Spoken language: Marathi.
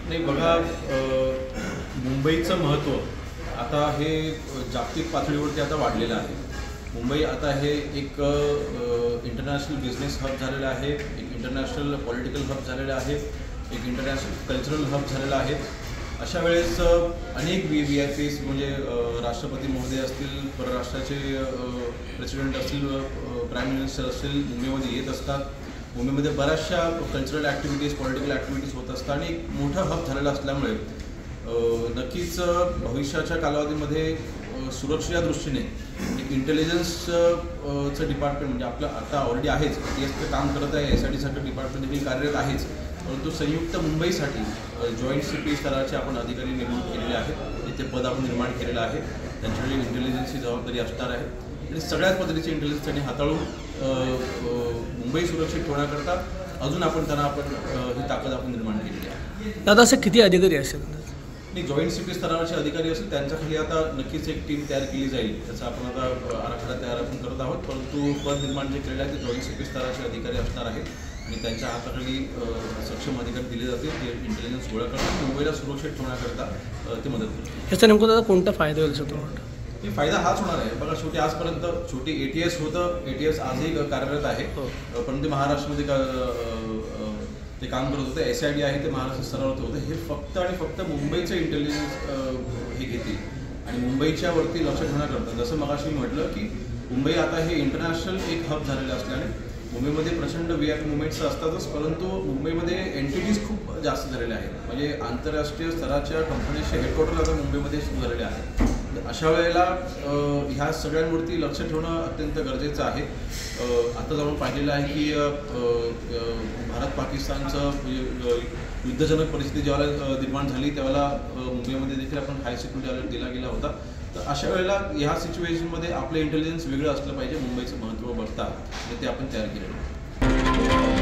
नाही बघा, मुंबईचं महत्त्व आता हे जागतिक पातळीवरती आता वाढलेलं आहे. मुंबई आता हे एक इंटरनॅशनल बिझनेस हब झालेलं आहे, एक इंटरनॅशनल पॉलिटिकल हब झालेलं आहे, एक इंटरनॅशनल कल्चरल हब झालेलं आहे. अशा वेळेस अनेक VIP म्हणजे राष्ट्रपती महोदय असतील, परराष्ट्राचे प्रेसिडेंट असतील, प्राईम मिनिस्टर असतील, मुंबईमध्ये येत असतात. मुंबईमध्ये बऱ्याचशा कल्चरल ॲक्टिव्हिटीज, पॉलिटिकल ॲक्टिव्हिटीज होत असतात आणि एक मोठं हब झालेलं असल्यामुळे नक्कीच भविष्याच्या कालावधीमध्ये सुरक्षेच्या दृष्टीने एक इंटेलिजन्सचं डिपार्टमेंट म्हणजे आपलं आता ऑलरेडी आहेच, TSचं काम करत आहे, SIT सारखं डिपार्टमेंट देखील कार्यरत आहेच. परंतु संयुक्त मुंबईसाठी जॉईंट CP स्तराचे आपण अधिकारी नेमणूक केलेले आहेत, ते पद आपण निर्माण केलेलं आहे. त्यांच्याकडे इंटेलिजन्सची जबाबदारी असणार आहे आणि सगळ्याच पद्धतीची इंटेलिजन्स त्यांनी हाताळून मुंबई सुरक्षित ठेवण्याकरता अजून आपण ही ताकद आपण निर्माण केलेली आहे. दादा, असे किती अधिकारी असेल? नाही, जॉईंट CP स्तरावरचे अधिकारी असतील त्यांच्याखाली आता नक्कीच एक टीम तयार केली जाईल. त्याचा आपण आता आराखडा तयार आपण करत आहोत. परंतु पद निर्माण जे केलेलं आहे ते जॉईंट CP स्तराचे अधिकारी असणार आहेत आणि त्यांच्या हाताखाली सक्षम अधिकारी दिले जातील. ते इंटेलिजन्स गोळा करतात, मुंबईला सुरक्षित ठेवण्याकरता ते मदत करतील. याचा नेमकं दादा कोणता फायदा होईल असं तुम्हाला वाटतं? फायदा हाच होणार आहे. बघा, शेवटी आजपर्यंत छोटी ATS होतं, ATS आजही कार्यरत आहे, पण ते महाराष्ट्रामध्ये ते काम करत होते. SIT आहे ते महाराष्ट्र स्तरावरती होतं. हे फक्त आणि फक्त मुंबईचं इंटेलिजन्स हे घेतील आणि मुंबईच्या वरती लक्ष ठेवण्याकरता, जसं मगाशी मी म्हटलं की मुंबई आता हे इंटरनॅशनल एक हब झालेलं असल्याने मुंबईमध्ये प्रचंड VIP मुवमेंट्स असतातच, परंतु मुंबईमध्ये एंटिटीज खूप जास्त झालेल्या आहेत. म्हणजे आंतरराष्ट्रीय स्तराच्या कंपनीचे हेडक्वार्टर आता मुंबईमध्ये सुरू झालेले आहेत. अशा वेळेला ह्या सगळ्यांवरती लक्ष ठेवणं अत्यंत गरजेचं आहे. आता जाऊन पाहिलेलं आहे की भारत पाकिस्तानचं युद्धजनक परिस्थिती ज्यावेळेला निर्माण झाली त्यावेळेला मुंबईमध्ये देखील आपण हाय सिक्युरिटी अलर्ट दिला गेला होता. तर अशा वेळेला ह्या सिच्युएशनमध्ये आपलं इंटेलिजन्स वेगळं असलं पाहिजे मुंबईचं महत्त्व बघता, आणि ते आपण तयार केलेलं आहे.